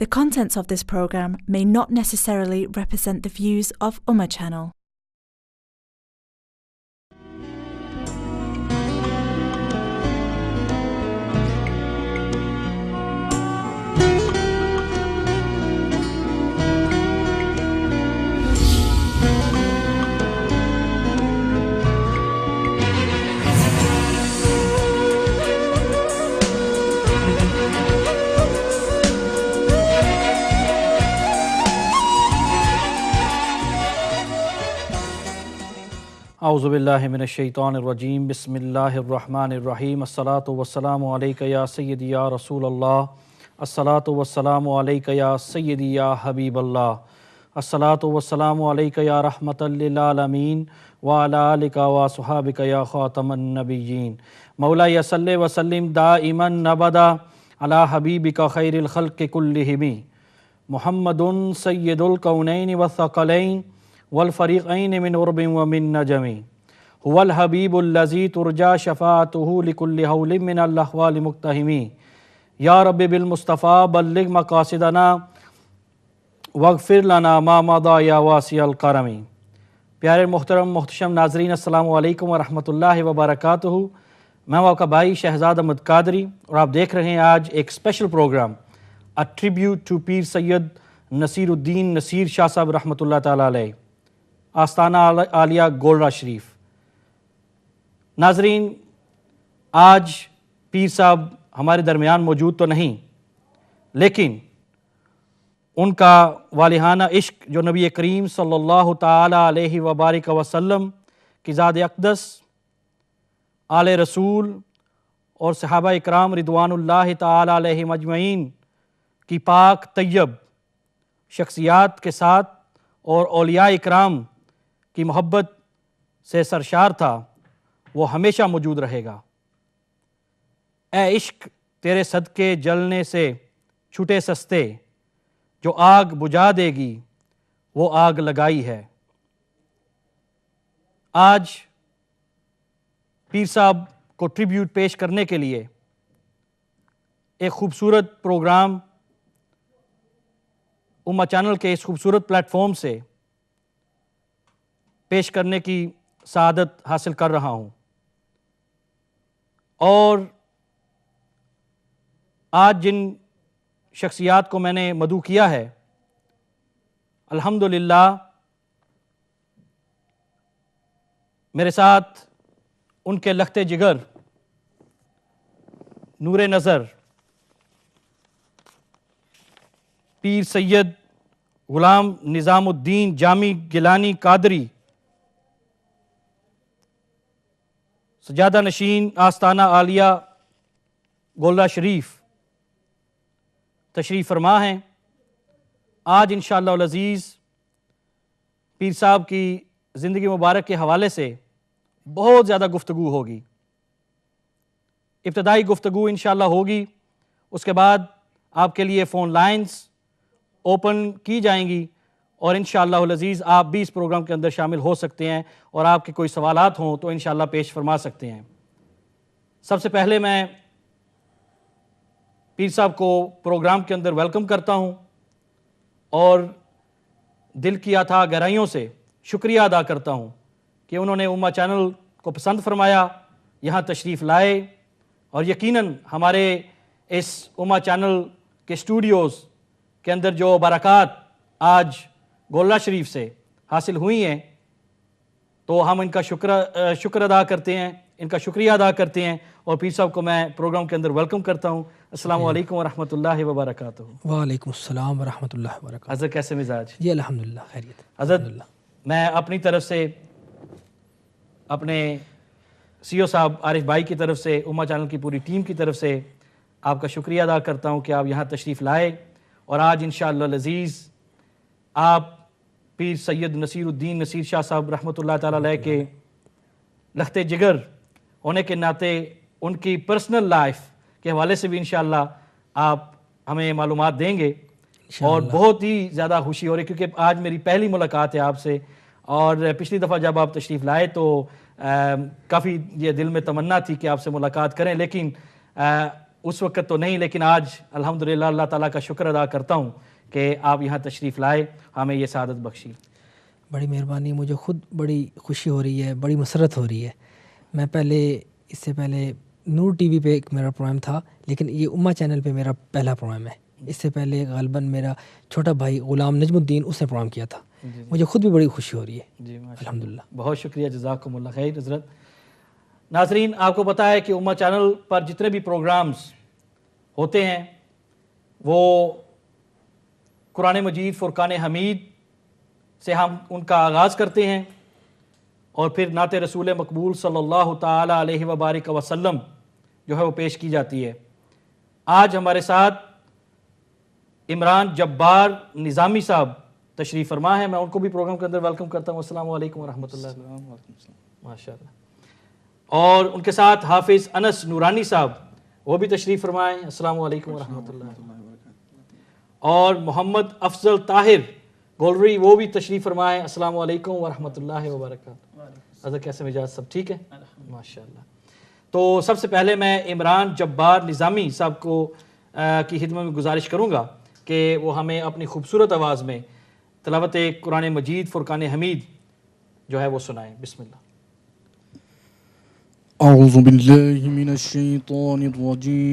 The contents of this program may not necessarily represent the views of Ummah Channel. اعوذ باللہ من الشیطان الرجیم بسم اللہ الرحمن الرحیم الصلاۃ والسلام علیک یا سیدی یا رسول اللہ الصلاۃ والسلام علیک یا سیدی یا حبیب اللہ الصلاۃ والسلام علیک یا رحمۃ للعالمین وعلی آلک وصحابک یا خاتم النبیین مولائی صلی وسلم دائما ابدا علی حبیبک خیر الخلق کلہم محمد سید الکونین والثقلین والفریقین من عرب ومن نجم هو الحبیب الذی ترجى شفاعته لكل حول من الاحوال مقتحم یا رب بالمصطفیٰ بلغ مقاصدنا واغفر لنا ما مضى یا واسع الکرم۔ پیارے محترم محتشم ناظرین السلام علیکم ورحمۃ اللہ وبرکاتہ۔ میں ہوں آپ کا بھائی شہزاد احمد قادری اور آپ دیکھ رہے ہیں آج ایک special programme A Tribute to Pir Syed Naseeruddin Naseer شاہ صاحب رحمۃ اللہ تعالیٰ علیہ، آستانہ عالیہ گولڑہ شریف۔ ناظرین، آج پیر صاحب ہمارے درمیان موجود تو نہیں، لیکن ان کا والہانہ عشق جو نبی کریم صلی اللہ تعالی علیہ وبارک وسلم کی ذات اقدس، آل رسول اور صحابہ اکرام رضوان اللہ تعالی علیہم اجمعین کی پاک طیب شخصیات کے ساتھ اور اولیاء اکرام کی محبت سے سرشار تھا، وہ ہمیشہ موجود رہے گا۔ اے عشق تیرے صدقے جلنے سے چھٹے سستے، جو آگ بجھا دے گی وہ آگ لگائی ہے۔ آج پیر صاحب کو ٹریبیوٹ پیش کرنے کے لیے ایک خوبصورت پروگرام امہ چینل کے اس خوبصورت پلیٹ فارم سے پیش کرنے کی سعادت حاصل کر رہا ہوں، اور آج جن شخصیات کو میں نے مدعو کیا ہے، الحمدللہ میرے ساتھ ان کے لخت جگر، نور نظر پیر سید غلام نظام الدین جامی گیلانی قادری، سجادہ نشین آستانہ عالیہ گولڑہ شریف تشریف فرما ہیں۔ آج انشاءاللہ العزیز پیر صاحب کی زندگی مبارک کے حوالے سے بہت زیادہ گفتگو ہوگی۔ ابتدائی گفتگو انشاءاللہ ہوگی، اس کے بعد آپ کے لیے فون لائنز اوپن کی جائیں گی، اور انشاءاللہ العزیز آپ بھی اس پروگرام کے اندر شامل ہو سکتے ہیں، اور آپ کے کوئی سوالات ہوں تو انشاءاللہ پیش فرما سکتے ہیں۔ سب سے پہلے میں پیر صاحب کو پروگرام کے اندر ویلکم کرتا ہوں، اور دل کی اتھاہ گہرائیوں سے شکریہ ادا کرتا ہوں کہ انہوں نے امہ چینل کو پسند فرمایا، یہاں تشریف لائے، اور یقیناً ہمارے اس امہ چینل کے اسٹوڈیوز کے اندر جو برکات آج گولڑہ شریف سے حاصل ہوئی ہیں، تو ہم ان کا شکر ادا کرتے ہیں، ان کا شکریہ ادا کرتے ہیں، اور پیر صاحب کو میں پروگرام کے اندر ویلکم کرتا ہوں۔ السلام علیکم ورحمۃ اللہ وبرکاتہ۔ وعلیکم السلام ورحمۃ اللہ وبرکاتہ۔ حضرت کیسے مزاج؟ جی الحمدللہ خیریت۔ حضرت میں اپنی طرف سے، اپنے سی او صاحب عارف بھائی کی طرف سے، امہ چینل کی پوری ٹیم کی طرف سے آپ کا شکریہ ادا کرتا ہوں کہ آپ یہاں تشریف لائے، اور آج انشاءاللہ العزیز آپ پیر سید نصیر الدین نصیر شاہ صاحب رحمۃ اللہ تعالیٰ علیہ کے لخت جگر ہونے کے ناطے ان کی پرسنل لائف کے حوالے سے بھی انشاءاللہ آپ ہمیں معلومات دیں گے، اور بہت ہی زیادہ خوشی ہو رہی ہے کیونکہ آج میری پہلی ملاقات ہے آپ سے، اور پچھلی دفعہ جب آپ تشریف لائے تو کافی یہ دل میں تمنا تھی کہ آپ سے ملاقات کریں، لیکن اس وقت تو نہیں، لیکن آج الحمدللہ اللہ تعالیٰ کا شکر ادا کرتا ہوں کہ آپ یہاں تشریف لائے، ہمیں یہ سعادت بخشی۔ بڑی مہربانی، مجھے خود بڑی خوشی ہو رہی ہے، بڑی مسرت ہو رہی ہے۔ میں اس سے پہلے نور ٹی وی پہ ایک میرا پروگرام تھا، لیکن یہ امہ چینل پہ میرا پہلا پروگرام ہے۔ اس سے پہلے غالباً میرا چھوٹا بھائی غلام نجم الدین اس نے پروگرام کیا تھا۔ مجھے خود بھی بڑی خوشی ہو رہی ہے جی الحمدللہ۔ بہت شکریہ، جزاکم اللہ خیر حضرت۔ ناظرین، آپ کو پتہ ہے کہ امہ چینل پر جتنے بھی پروگرامز ہوتے ہیں وہ قرآن مجید فرقان حمید سے ہم ان کا آغاز کرتے ہیں، اور پھر نعت رسول مقبول صلی اللہ تعالی علیہ وبارک وسلم جو ہے وہ پیش کی جاتی ہے۔ آج ہمارے ساتھ عمران جبار نظامی صاحب تشریف فرما ہے، میں ان کو بھی پروگرام کے اندر ویلکم کرتا ہوں۔ السلام علیکم ورحمۃ اللہ۔ ماشاء اللہ۔ اور ان کے ساتھ حافظ انس نورانی صاحب، وہ بھی تشریف فرمائیں۔ السلام علیکم ورحمۃ اللہ۔ اور محمد افضل طاہر گولری، وہ بھی تشریف فرمائیں۔ السلام علیکم ورحمۃ اللہ وبرکاتہ۔ حضرت کیسے مزاج؟ سب ٹھیک ہے ماشاء اللہ۔ تو سب سے پہلے میں عمران جبار نظامی صاحب کو کی خدمت میں گزارش کروں گا کہ وہ ہمیں اپنی خوبصورت آواز میں تلاوت قرآن مجید فرقان حمید جو ہے وہ سنائیں۔ بسم اللہ۔ اعوذ باللہ من الشیطان الرجیم،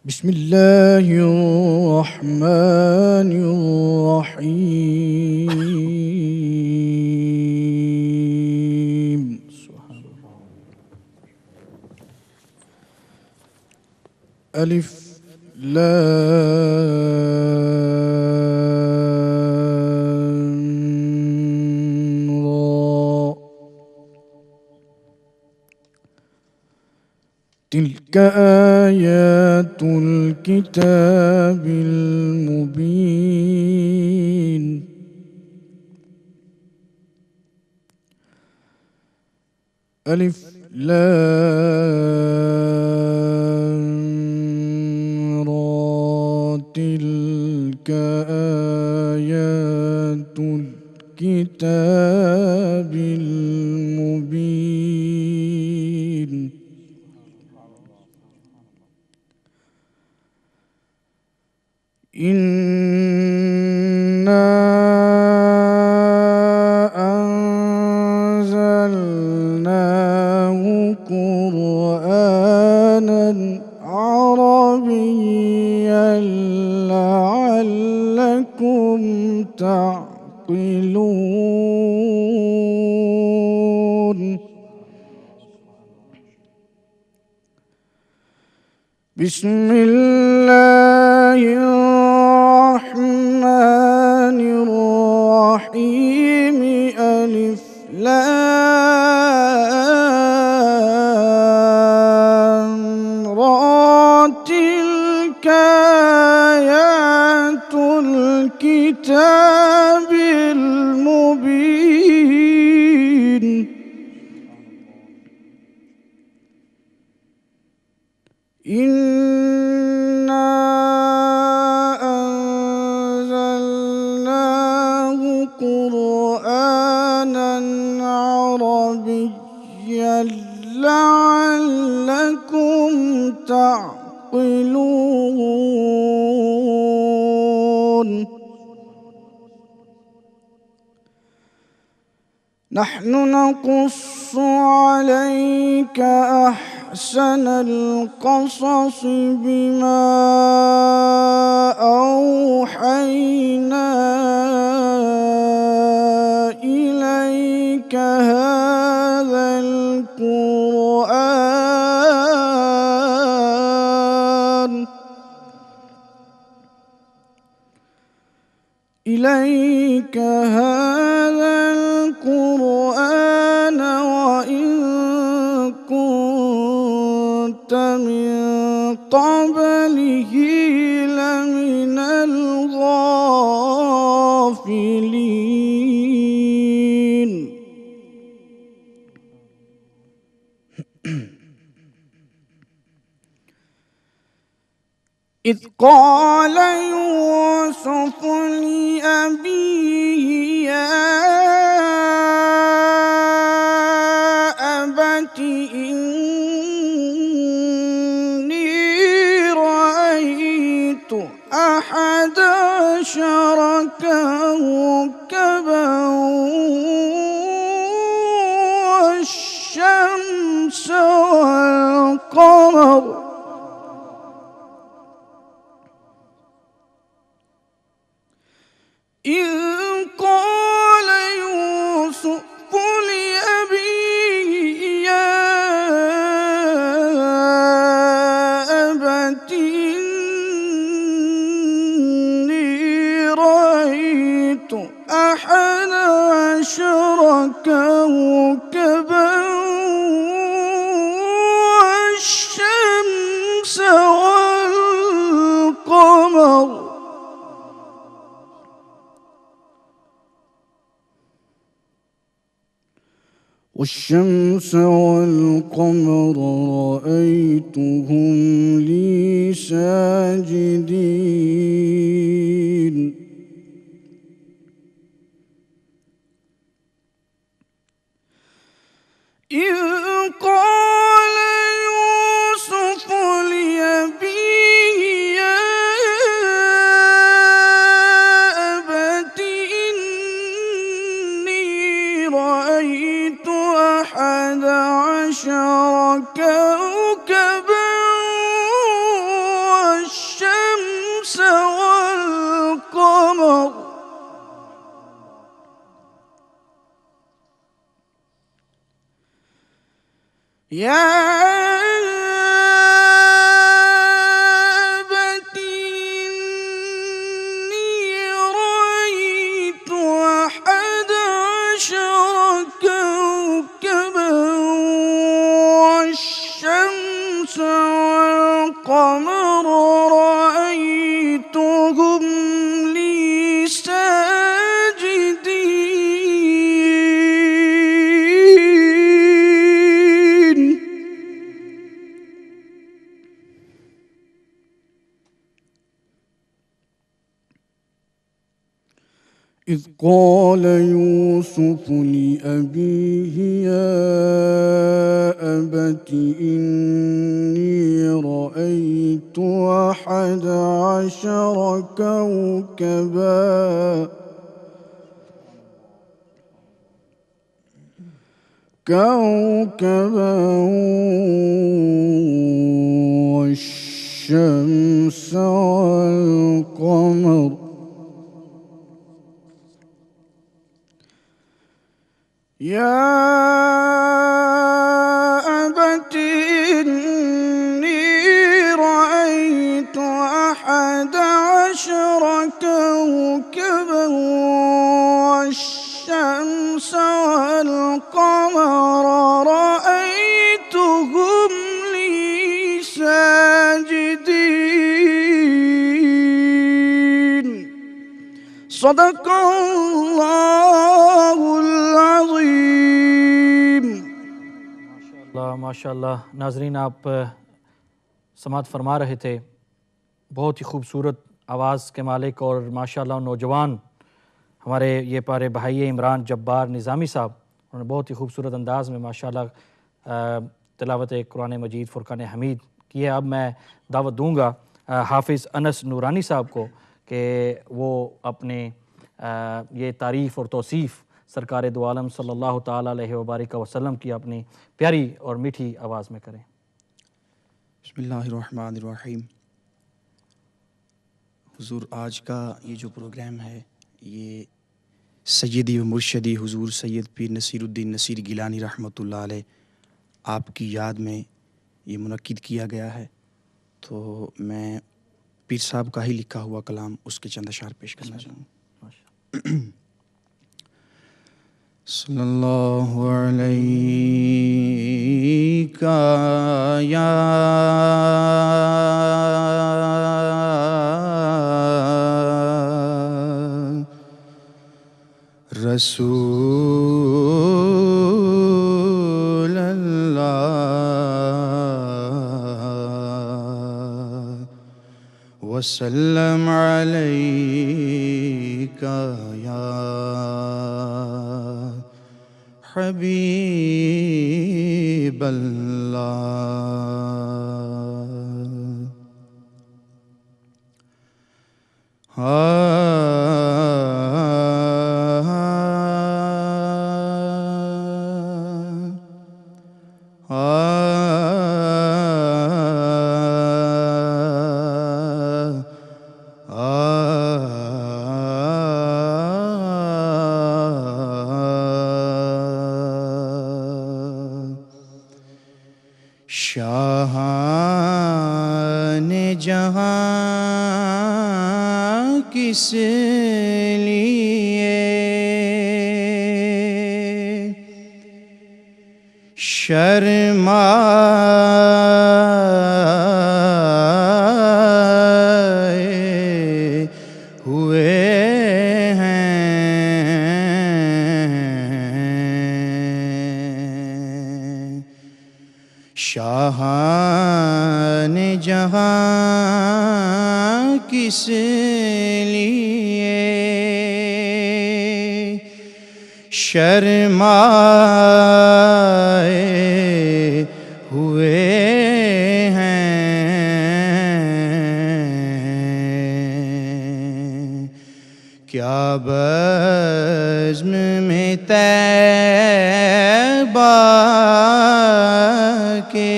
بسم اللہ الرحمن الرحیم، الف لام را، تلك آيات الكتاب المبين، ألف لام را، تلك آيات الكتاب المبين، إنا أنزلناه قرآنا عربيا لعلكم تعقلون، بسم الله الرحمن الرحيم، ألف لام را، تلك آيات الكتاب المبين، إنا أنزلناه قرآنا عربيا لعلكم تعقلون، نحن نقص عليك أحسن القصص بما أوحينا إليك هذا القرآن، وإن كنت من قبله لمن الغافلين، إذ قال يوسف لأبيه يا عشر كوكبا والشمس والقمر إذ قال يوسف لأبيه يا أبت إني رأيت 11 كوكبا والشمس والقمر رأيتهم لي ساجدين إذ قال يوسف لأبيه يا أبت إني رأيت 11 كوكبا والشمس والقمر يا أبت إني رأيت 11 كوكبا والشمس والقمر رأيتهم لي ساجدين إذ قال يوسف لأبيه يا أبت إني رأيت 11 كوكبا والشمس والقمر يا أبت إني رأيت 11 كوكبا والشمس والقمر رأيتهم لي ساجدين صدق اللہ العظیم۔ ماشاء اللہ ناظرین، آپ سماعت فرما رہے تھے بہت ہی خوبصورت آواز کے مالک اور ماشاءاللہ نوجوان ہمارے یہ پیارے بھائی عمران جبار نظامی صاحب، انہوں نے بہت ہی خوبصورت انداز میں ماشاءاللہ تلاوت قرآن مجید فرقان حمید کی ہے۔ اب میں دعوت دوں گا حافظ انس نورانی صاحب کو کہ وہ اپنے یہ تعریف اور توصیف سرکار دو عالم صلی اللہ تعالیٰ علیہ وبارک وسلم کی اپنی پیاری اور میٹھی آواز میں کریں۔ بسم اللہ الرحمن الرحیم۔ حضور آج کا یہ جو پروگرام ہے یہ سیدی و مرشدی حضور سید پیر نصیر الدین نصیر گیلانی رحمۃ اللہ علیہ آپ کی یاد میں یہ منعقد کیا گیا ہے، تو میں پیر صاحب کا ہی لکھا ہوا کلام اس کے چند اشعار پیش کرنا چاہوں گا۔ صلی اللہ علیہ یا رسول اللہ وسلم علیک یا حبیب اللہ۔ شاہان جہاں کس لیے شرمائے ہوئے ہیں شاہان جہاں کس لیے شرمائے ہوئے ہیں کیا بزم میں طیبہ کے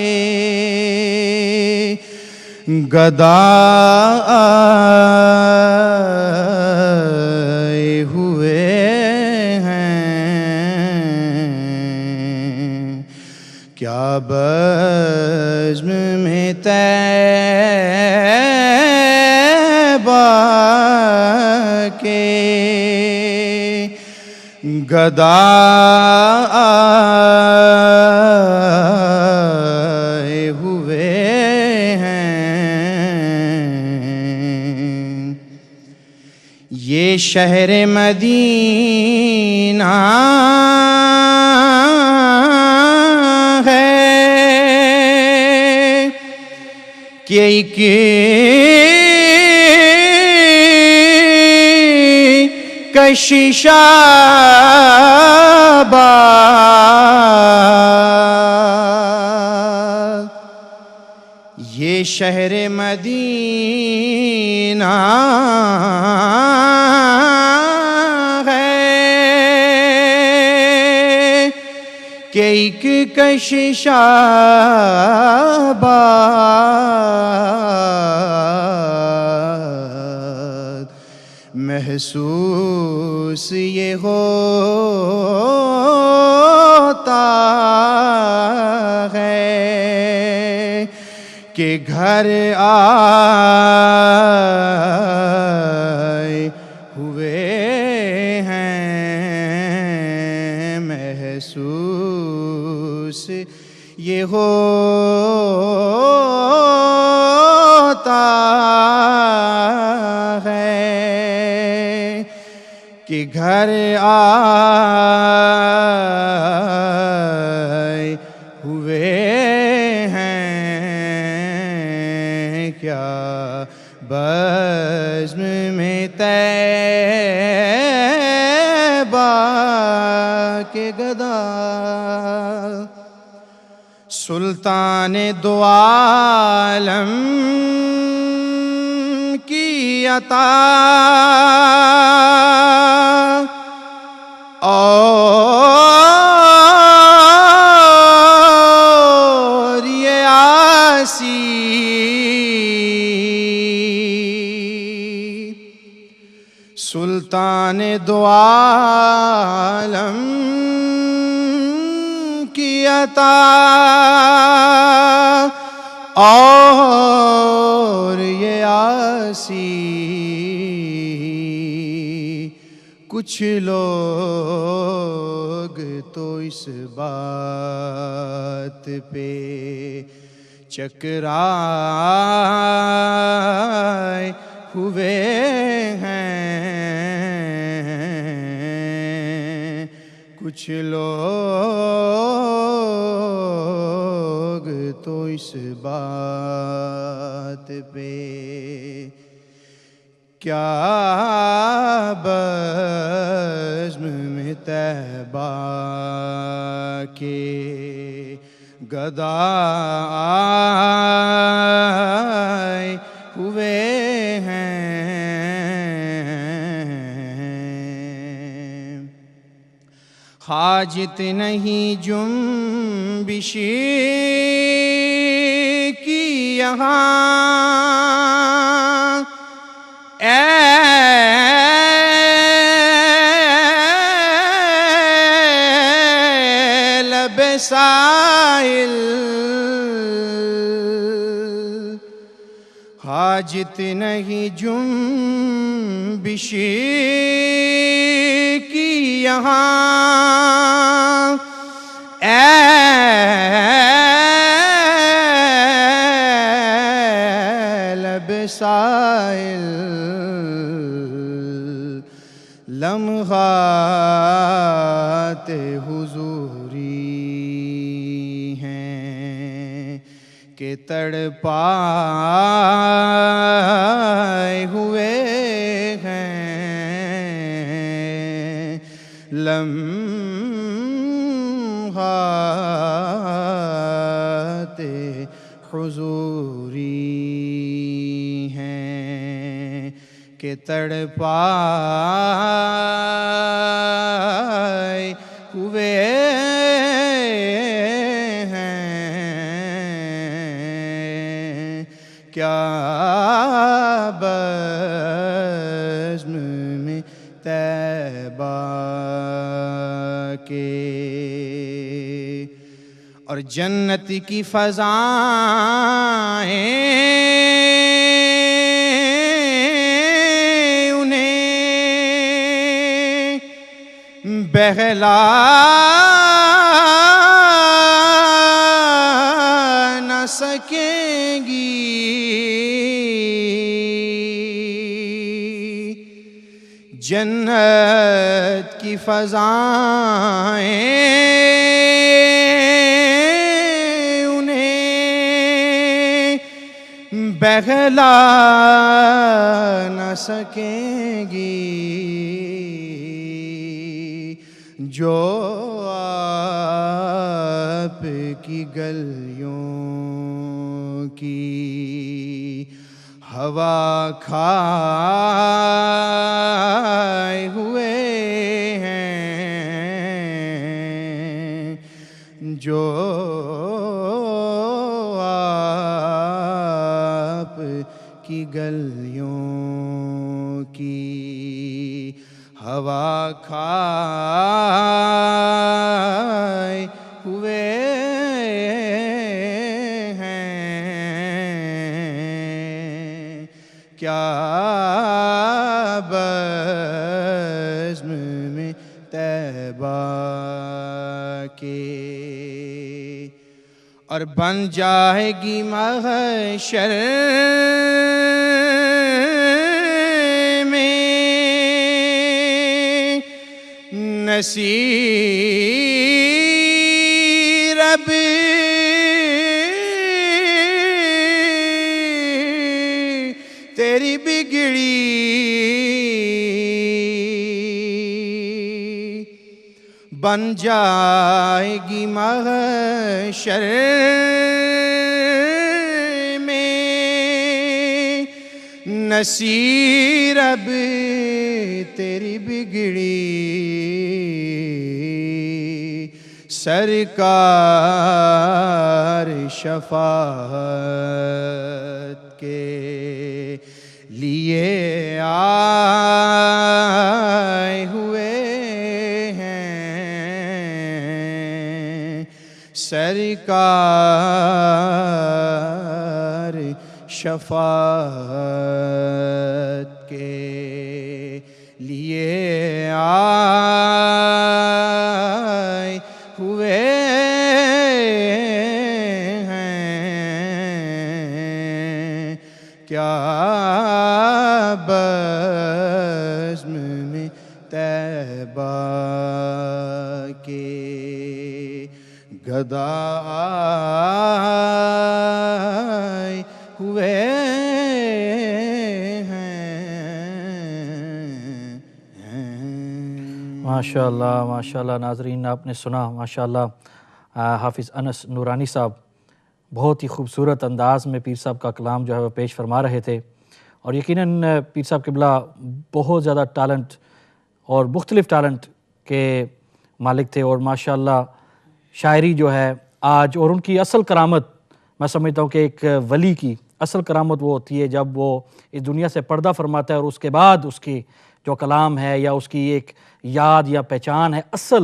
گدا آئے ہوئے ہیں کیا بزم میں طیبہ کے گدا آئے ہوئے ہیں یہ شہر مدینہ ہے کہ ایک کشش آباد یہ شہر مدینہ ہے کہ ایک کشش آباد محسوس یہ ہوتا ہے کہ گھر آئے ہوئے ہیں محسوس یہ ہوتا ہے کہ گھر آئے ہوئے ہیں کیا بزم میں طیبہ کے گدا سلطان دو عالم کی عطا اور یہ آسی سلطان دو عالم کی عطا اور یہ آسی کچھ لوگ تو اس بات پہ چکرائے ہوئے ہیں کچھ لوگ تو اس بات پہ کیا بزم میں طیبہ کے گدا آئے ہوئے ہیں حاجت نہیں جنبش کی یہاں اے لب سائل حاجت نہیں جنبش کی یہاں اے لب سائل لمحات حضوری ہیں کہ تڑپائے ہوئے ہیں لمحات حضوری ہیں کہ تڑپائے ہوئے ہیں کیا بزم میں طیبہ کے اور جنت کی فضائیں انہیں بہلا نہ سکیں گی جنت کی فضائیں بہلا نہ سکیں گی جو آپ کی گلیوں کی ہوا کھائے ہوئے ہیں جو کی گلیوں کی ہوا کھائے ہوئے ہیں کیا بزم میں طیبہ کے اور بن جائے گی محشر میں نصیر اب تیری بگڑی بن جائے گی محشر میں نصیر اب تیری بگڑی سرکار شفاعت کے لیے آئے ہوئے سرکار شفاعت کے لیے آئے ہوئے ہیں کیا بزم میں طیبہ کے گدا آئے ہوئے ماشاءاللہ ماشاءاللہ ناظرین، آپ نے سنا ماشاءاللہ حافظ انس نورانی صاحب بہت ہی خوبصورت انداز میں پیر صاحب کا کلام جو ہے وہ پیش فرما رہے تھے، اور یقیناً پیر صاحب قبلہ بہت زیادہ ٹیلنٹ اور مختلف ٹیلنٹ کے مالک تھے، اور ماشاءاللہ شاعری جو ہے آج، اور ان کی اصل کرامت میں سمجھتا ہوں کہ ایک ولی کی اصل کرامت وہ ہوتی ہے جب وہ اس دنیا سے پردہ فرماتا ہے اور اس کے بعد اس کی جو کلام ہے یا اس کی ایک یاد یا پہچان ہے اصل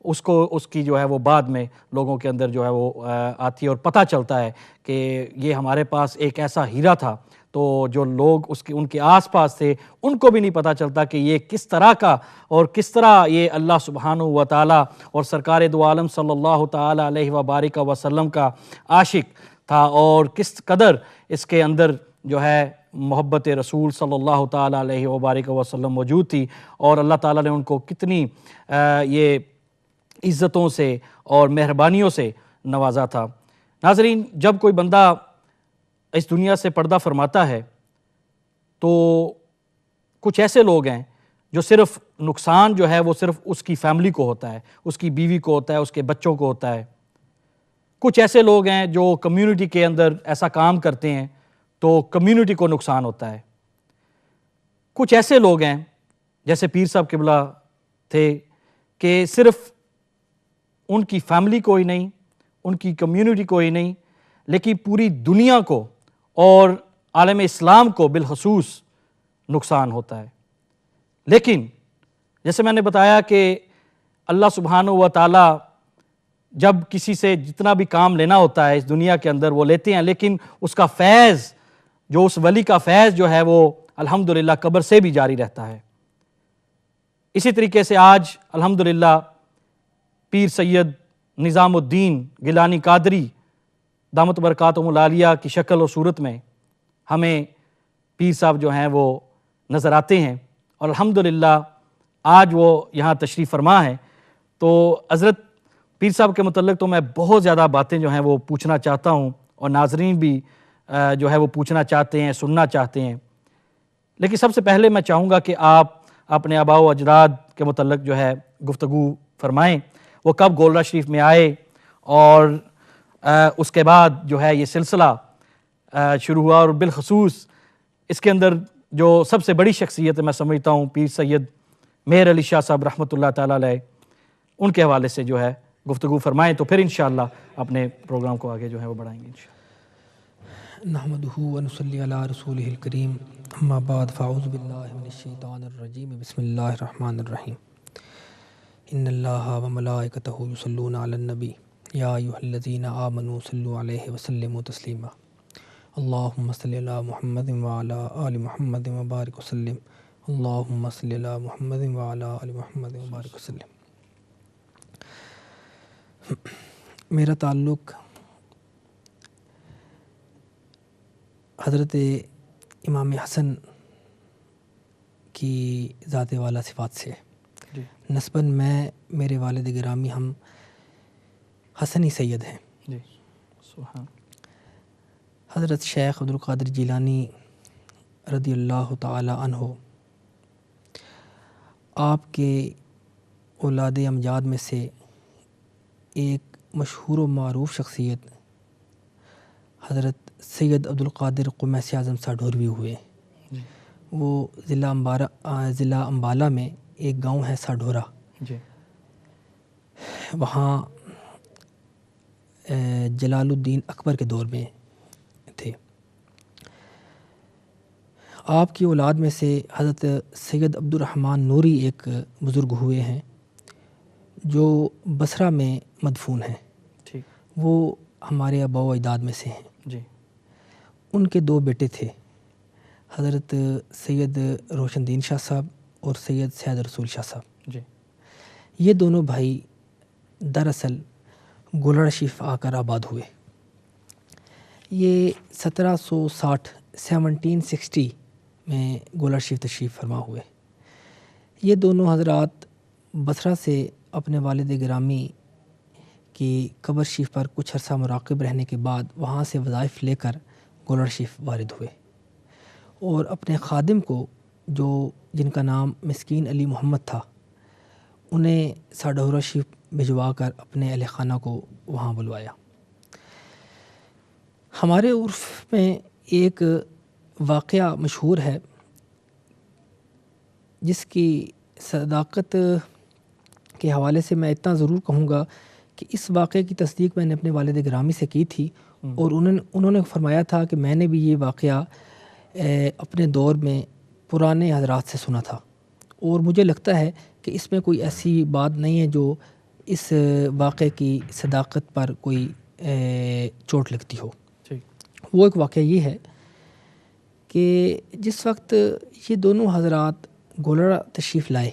اس کی جو ہے وہ بعد میں لوگوں کے اندر جو ہے وہ آتی ہے اور پتہ چلتا ہے کہ یہ ہمارے پاس ایک ایسا ہیرا تھا. تو جو لوگ ان کے آس پاس تھے ان کو بھی نہیں پتہ چلتا کہ یہ کس طرح کا اور کس طرح یہ اللہ سبحانہ و تعالیٰ اور سرکار دو عالم صلی اللہ تعالیٰ علیہ وبارک وسلم کا عاشق تھا، اور کس قدر اس کے اندر جو ہے محبت رسول صلی اللہ تعالیٰ علیہ وبارک وسلم موجود تھی، اور اللہ تعالیٰ نے ان کو کتنی یہ عزتوں سے اور مہربانیوں سے نوازا تھا. ناظرین، جب کوئی بندہ اس دنیا سے پردہ فرماتا ہے تو کچھ ایسے لوگ ہیں جو صرف نقصان جو ہے وہ صرف اس کی فیملی کو ہوتا ہے، اس کی بیوی کو ہوتا ہے، اس کے بچوں کو ہوتا ہے. کچھ ایسے لوگ ہیں جو کمیونٹی کے اندر ایسا کام کرتے ہیں تو کمیونٹی کو نقصان ہوتا ہے. کچھ ایسے لوگ ہیں جیسے پیر صاحب قبلہ تھے کہ صرف ان کی فیملی کو ہی نہیں، ان کی کمیونٹی کو ہی نہیں، لیکن پوری دنیا کو اور عالم اسلام کو بالخصوص نقصان ہوتا ہے. لیکن جیسے میں نے بتایا کہ اللہ سبحانہ و تعالیٰ جب کسی سے جتنا بھی کام لینا ہوتا ہے اس دنیا کے اندر وہ لیتے ہیں، لیکن اس کا فیض، جو اس ولی کا فیض جو ہے وہ الحمدللہ قبر سے بھی جاری رہتا ہے. اسی طریقے سے آج الحمدللہ پیر سید نظام الدین گیلانی قادری دامت برکاتہم العالیہ کی شکل اور صورت میں ہمیں پیر صاحب جو ہیں وہ نظر آتے ہیں، اور الحمدللہ آج وہ یہاں تشریف فرما ہیں. تو حضرت پیر صاحب کے متعلق تو میں بہت زیادہ باتیں جو ہیں وہ پوچھنا چاہتا ہوں، اور ناظرین بھی جو ہے وہ پوچھنا چاہتے ہیں، سننا چاہتے ہیں. لیکن سب سے پہلے میں چاہوں گا کہ آپ اپنے آباء و اجداد کے متعلق جو ہے گفتگو فرمائیں. وہ کب گولڑا شریف میں آئے، اور اس کے بعد جو ہے یہ سلسلہ شروع ہوا، اور بالخصوص اس کے اندر جو سب سے بڑی شخصیت میں سمجھتا ہوں پیر سید مہر علی شاہ صاحب رحمۃ اللہ تعالیٰ علیہ، ان کے حوالے سے جو ہے گفتگو فرمائیں، تو پھر انشاءاللہ اپنے پروگرام کو آگے جو ہے وہ بڑھائیں گے انشاءاللہ. نحمدہ ونصلی علی رسولہ الکریم، اما بعد فاعوذ باللہ من الشیطان الرجیم، بسم اللہ الرحمن الرحیم. ان اللہ وملائکتہ یصلون علی النبی یا ایھا الذین آمنوا صلوا علیہ وسلموا تسلیما. اللہم صلی علی محمد وعلی آل محمد وبارک وسلم. اللہم صلی علی محمد وعلی آل محمد وبارک وسلم. میرا تعلق حضرت امام حسن کی ذات والا صفات سے جی نسباً میں میرے والد گرامی ہم حسنی سید ہیں. جی سبحان. حضرت شیخ عبدالقادر جیلانی رضی اللہ تعالی عنہ آپ کے اولاد امجاد میں سے ایک مشہور و معروف شخصیت حضرت سید عبدالقادر قمیسی اعظم ساڈھوروی ہوئے. جی وہ ضلع امبالہ میں ایک گاؤں ہے ساڈھورا، جی وہاں جلال الدین اکبر کے دور میں تھے. آپ کی اولاد میں سے حضرت سید عبد الرحمن نوری ایک بزرگ ہوئے ہیں جو بصرہ میں مدفون ہیں. ٹھیک. وہ ہمارے آباء و اجداد میں سے ہیں. جی ان کے دو بیٹے تھے، حضرت سید روشن دین شاہ صاحب اور سید سید رسول شاہ صاحب. جی یہ دونوں بھائی دراصل گولڑا شریف آ کر آباد ہوئے. یہ 1760 میں گولڑا شریف تشریف فرما ہوئے. یہ دونوں حضرات بصرہ سے اپنے والد گرامی کی قبر شریف پر کچھ عرصہ مراقب رہنے کے بعد وہاں سے وظائف لے کر گولڑا شریف وارد ہوئے، اور اپنے خادم کو جن کا نام مسکین علی محمد تھا انہیں ساڈھورا شریف بھجوا کر اپنے اہل خانہ کو وہاں بلوایا. ہمارے عرف میں ایک واقعہ مشہور ہے جس کی صداقت کے حوالے سے میں اتنا ضرور کہوں گا کہ اس واقعے کی تصدیق میں نے اپنے والد گرامی سے کی تھی، اور انہوں نے فرمایا تھا کہ میں نے بھی یہ واقعہ اپنے دور میں پرانے حضرات سے سنا تھا، اور مجھے لگتا ہے کہ اس میں کوئی ایسی بات نہیں ہے جو اس واقعے کی صداقت پر کوئی چوٹ لگتی ہو۔ وہ ایک واقعہ یہ ہے کہ جس وقت یہ دونوں حضرات گولڑا تشریف لائے،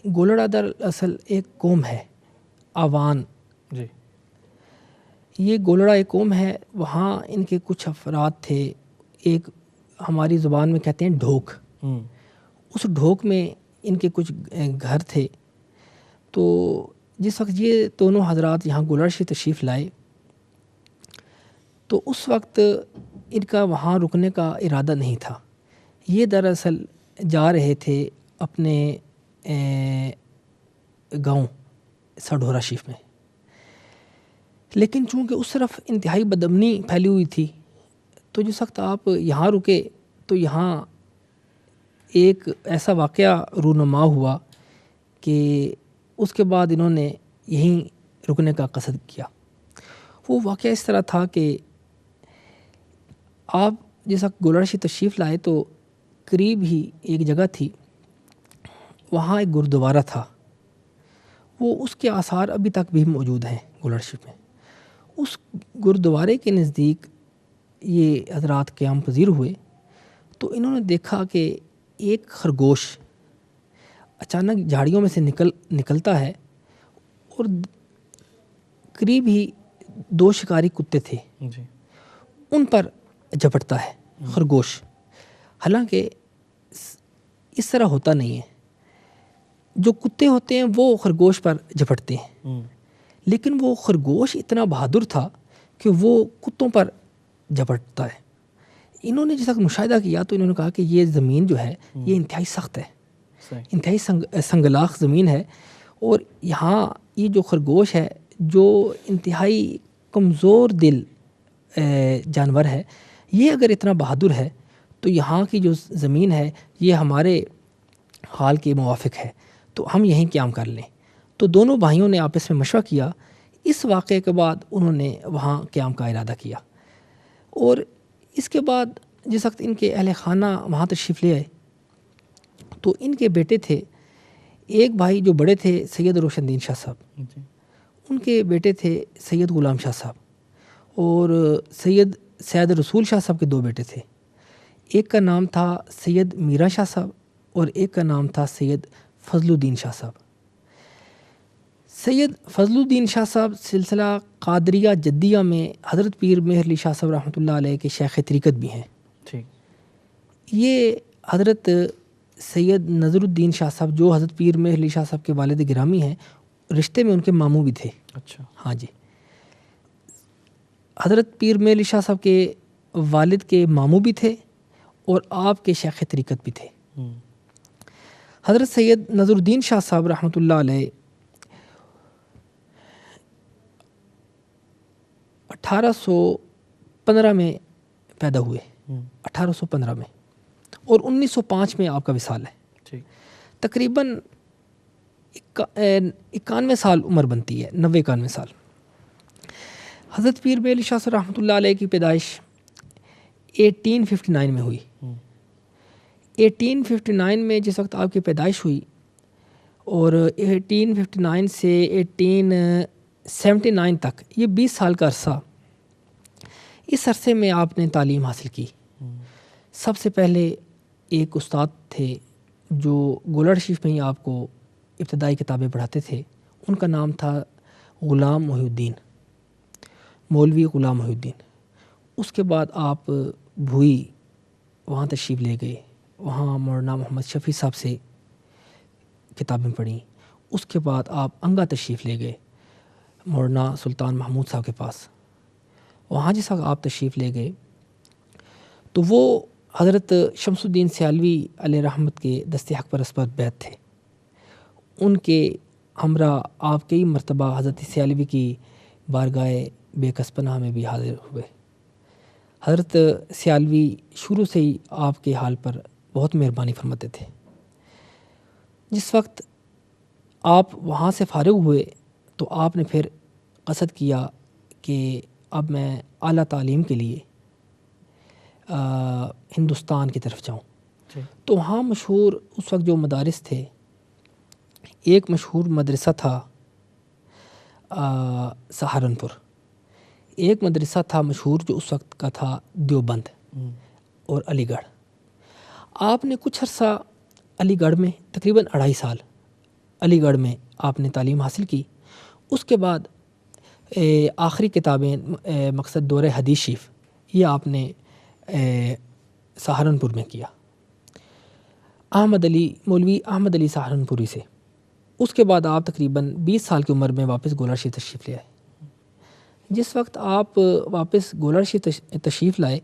گولڑا دراصل ایک قوم ہے، آوان جی، یہ گولڑا ایک قوم ہے، وہاں ان کے کچھ افراد تھے، ایک ہماری زبان میں کہتے ہیں ڈھوک، اس ڈھوک میں ان کے کچھ گھر تھے۔ تو جس وقت یہ دونوں حضرات یہاں گولڑا سے تشریف لائے تو اس وقت ان کا وہاں رکنے کا ارادہ نہیں تھا، یہ دراصل جا رہے تھے اپنے گاؤں سڈھورا شریف میں، لیکن چونکہ اس طرف انتہائی بدامنی پھیلی ہوئی تھی تو جس وقت آپ یہاں رکے تو یہاں ایک ایسا واقعہ رونما ہوا کہ اس کے بعد انہوں نے یہیں رکنے کا قصد کیا۔ وہ واقعہ اس طرح تھا کہ آپ جس وقت گولڑا سے تشریف لائے تو قریب ہی ایک جگہ تھی، وہاں ایک گردوارہ تھا، وہ اس کے آثار ابھی تک بھی موجود ہیں گولڑا شریف میں۔ اس گردوارے کے نزدیک یہ حضرات قیام پذیر ہوئے تو انہوں نے دیکھا کہ ایک خرگوش اچانک جھاڑیوں میں سے نکلتا ہے اور قریب ہی 2 شکاری کتے تھے، جی، ان پر جھپٹتا ہے خرگوش۔ حالانکہ اس طرح ہوتا نہیں ہے، جو کتے ہوتے ہیں وہ خرگوش پر جھپٹتے ہیں، لیکن وہ خرگوش اتنا بہادر تھا کہ وہ کتوں پر جھپٹتا ہے۔ انہوں نے جس وقت مشاہدہ کیا تو انہوں نے کہا کہ یہ زمین جو ہے یہ انتہائی سخت ہے، انتہائی سنگلاخ زمین ہے، اور یہاں یہ جو خرگوش ہے جو انتہائی کمزور دل جانور ہے، یہ اگر اتنا بہادر ہے تو یہاں کی جو زمین ہے یہ ہمارے حال کے موافق ہے، تو ہم یہیں قیام کر لیں۔ تو دونوں بھائیوں نے آپس میں مشورہ کیا، اس واقعے کے بعد انہوں نے وہاں قیام کا ارادہ کیا، اور اس کے بعد جس وقت ان کے اہل خانہ وہاں تشریف لے آئے تو ان کے بیٹے تھے، ایک بھائی جو بڑے تھے سید روشن دین شاہ صاحب، ان کے بیٹے تھے سید غلام شاہ صاحب، اور سید رسول شاہ صاحب کے 2 بیٹے تھے، ایک کا نام تھا سید میرا شاہ صاحب اور ایک کا نام تھا سید فضل الدین شاہ صاحب۔ سید فضل الدین شاہ صاحب سلسلہ قادریہ جدیہ میں حضرت پیر مہر علی شاہ صاحب رحمۃ اللہ علیہ کے شیخ طریقت بھی ہیں۔ یہ حضرت سید نظر الدین شاہ صاحب جو حضرت پیر مہر علی شاہ صاحب کے والد گرامی ہیں، رشتے میں ان کے ماموں بھی تھے۔ اچھا، ہاں جی، حضرت پیر مہر علی شاہ صاحب کے والد کے ماموں بھی تھے اور آپ کے شیخ طریقت بھی تھے۔ حضرت سید نظر الدین شاہ صاحب رحمۃ اللہ علیہ 1815 میں پیدا ہوئے، 1815 میں، اور 1905 میں آپ کا وصال ہے۔ تقریباً 91 سال عمر بنتی ہے، 90-91 سال۔ حضرت پیر مہر علی شاہ صاحب رحمۃ اللہ علیہ کی پیدائش 1859 میں ہوئی۔ 1859 میں جس وقت آپ کی پیدائش ہوئی اور 1859 سے 1879 تک، یہ 20 سال کا عرصہ، اس عرصے میں آپ نے تعلیم حاصل کی۔ سب سے پہلے ایک استاد تھے جو گولڑا شریف میں ہی آپ کو ابتدائی کتابیں پڑھاتے تھے، ان کا نام تھا غلام محی الدین، مولوی غلام محی الدین۔ اس کے بعد آپ بھوئی وہاں تشریف لے گئے، وہاں مولانا محمد شفیع صاحب سے کتابیں پڑھیں۔ اس کے بعد آپ انگا تشریف لے گئے مولانا سلطان محمود صاحب کے پاس۔ وہاں جس وقت آپ تشریف لے گئے تو وہ حضرت شمس الدین سیالوی علیہ رحمت کے دست حق پرست پر بیعت تھے، ان کے ہمراہ آپ کئی مرتبہ حضرت سیالوی کی بارگاہ بے کس پناہ میں بھی حاضر ہوئے۔ حضرت سیالوی شروع سے ہی آپ کے حال پر بہت مہربانی فرماتے تھے۔ جس وقت آپ وہاں سے فارغ ہوئے تو آپ نے پھر قصد کیا کہ اب میں اعلیٰ تعلیم کے لیے ہندوستان کی طرف جاؤں۔ تو وہاں مشہور اس وقت جو مدارس تھے، ایک مشہور مدرسہ تھا سہارنپور، ایک مدرسہ تھا مشہور جو اس وقت کا تھا دیوبند اور علی گڑھ۔ آپ نے کچھ عرصہ علی گڑھ میں تقریباً 2.5 سال علی گڑھ میں آپ نے تعلیم حاصل کی۔ اس کے بعد آخری کتابیں مقصد دورہ حدیث شریف یہ آپ نے سہارنپور میں کیا، مولوی احمد علی سہارنپوری سے۔ اس کے بعد آپ تقریباً 20 سال کی عمر میں واپس گولڑ شریف تشریف لے آئے۔ جس وقت آپ واپس گولڑ شریف تشریف لائے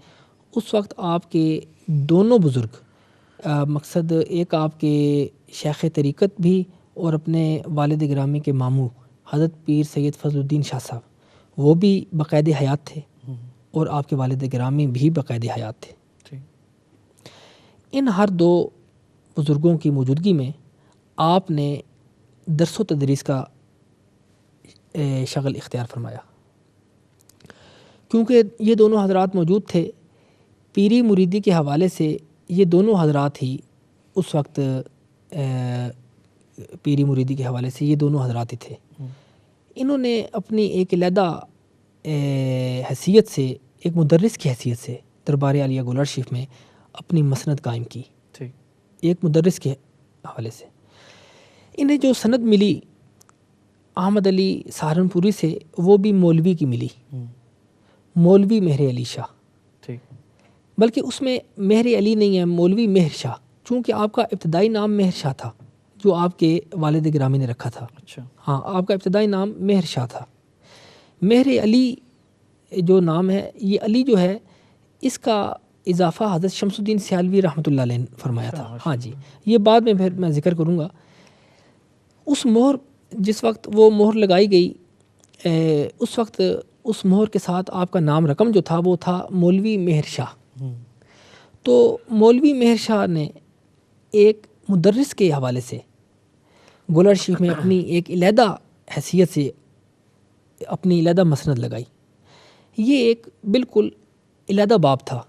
اس وقت آپ کے دونوں بزرگ مقصد ایک آپ کے شیخ طریقت بھی اور اپنے والد گرامی کے ماموں حضرت پیر سید فضل الدین شاہ صاحب وہ بھی باقاعدہ حیات تھے اور آپ کے والد گرامی بھی باقاعدہ حیات تھے۔ ان ہر دو بزرگوں کی موجودگی میں آپ نے درس و تدریس کا شغل اختیار فرمایا۔ کیونکہ یہ دونوں حضرات موجود تھے، پیری مریدی کے حوالے سے یہ دونوں حضرات ہی اس وقت پیری مریدی کے حوالے سے یہ دونوں حضرات ہی تھے۔ انہوں نے اپنی ایک علیحدہ حیثیت سے، ایک مدرس کی حیثیت سے دربار عالیہ گولڑ شریف میں اپنی مسند قائم کی، ایک مدرس کے حوالے سے۔ انہیں جو سند ملی احمد علی سہارنپوری سے وہ بھی مولوی کی ملی، مولوی مہر علی شاہ، بلکہ اس میں مہر علی نہیں ہے، مولوی مہر شاہ، چونکہ آپ کا ابتدائی نام مہر شاہ تھا جو آپ کے والد گرامی نے رکھا تھا۔ ہاں، آپ کا ابتدائی نام مہر شاہ تھا۔ مہر علی جو نام ہے، یہ علی جو ہے اس کا اضافہ حضرت شمس الدین سیالوی رحمۃ اللہ علیہ نے فرمایا تھا۔ ہاں جی، یہ بعد میں پھر میں ذکر کروں گا۔ اس مہر جس وقت وہ مہر لگائی گئی اس وقت اس مہر کے ساتھ آپ کا نام رقم جو تھا وہ تھا مولوی مہر شاہ۔ تو مولوی مہر شاہ نے ایک مدرس کے حوالے سے گولڑ شریف میں اپنی ایک علیحدہ حیثیت سے اپنی علیحدہ مسند لگائی۔ یہ ایک بالکل علیحدہ باب تھا